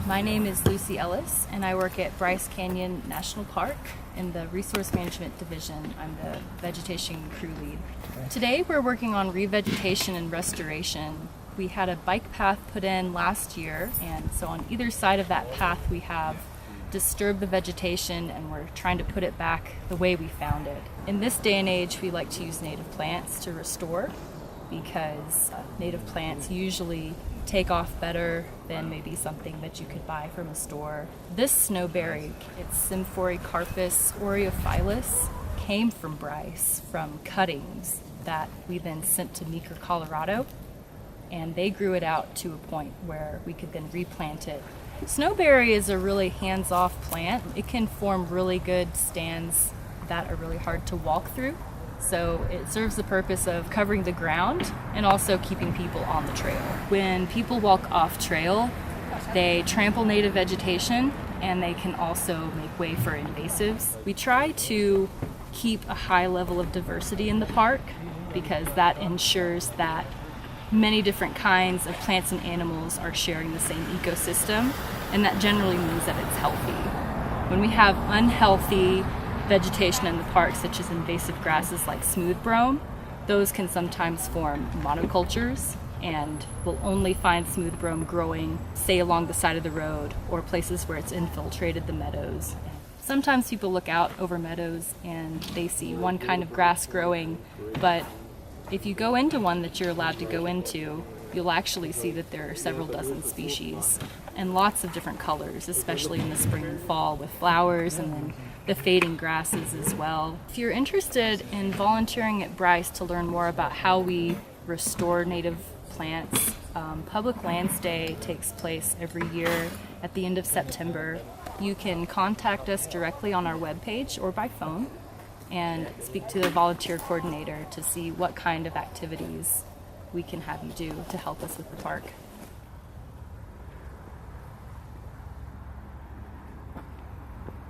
My name is Lucy Ellis, and I work at Bryce Canyon National Park in the Resource Management Division. I'm the Vegetation Crew Lead. Today we're working on revegetation and restoration. We had a bike path put in last year, and so on either side of that path we have disturbed the vegetation, and we're trying to put it back the way we found it. In this day and age, we like to use native plants to restore, because native plants usually take off better than maybe something that you could buy from a store. This snowberry, it's Symphoricarpus aureophilus, came from Bryce, from cuttings that we then sent to Meeker, Colorado, and they grew it out to a point where we could then replant it. Snowberry is a really hands-off plant. It can form really good stands that are really hard to walk through. So it serves the purpose of covering the ground and also keeping people on the trail. When people walk off trail, they trample native vegetation and they can also make way for invasives. We try to keep a high level of diversity in the park because that ensures that many different kinds of plants and animals are sharing the same ecosystem, and that generally means that it's healthy. When we have unhealthy vegetation in the park, such as invasive grasses like smooth brome, those can sometimes form monocultures, and we'll only find smooth brome growing, say, along the side of the road or places where it's infiltrated the meadows. Sometimes people look out over meadows and they see one kind of grass growing, but if you go into one that you're allowed to go into, you'll actually see that there are several dozen species and lots of different colors, especially in the spring and fall with flowers and then the fading grasses as well. If you're interested in volunteering at Bryce to learn more about how we restore native plants, Public Lands Day takes place every year at the end of September. You can contact us directly on our webpage or by phone and speak to the volunteer coordinator to see what kind of activities we can have you do to help us with the park.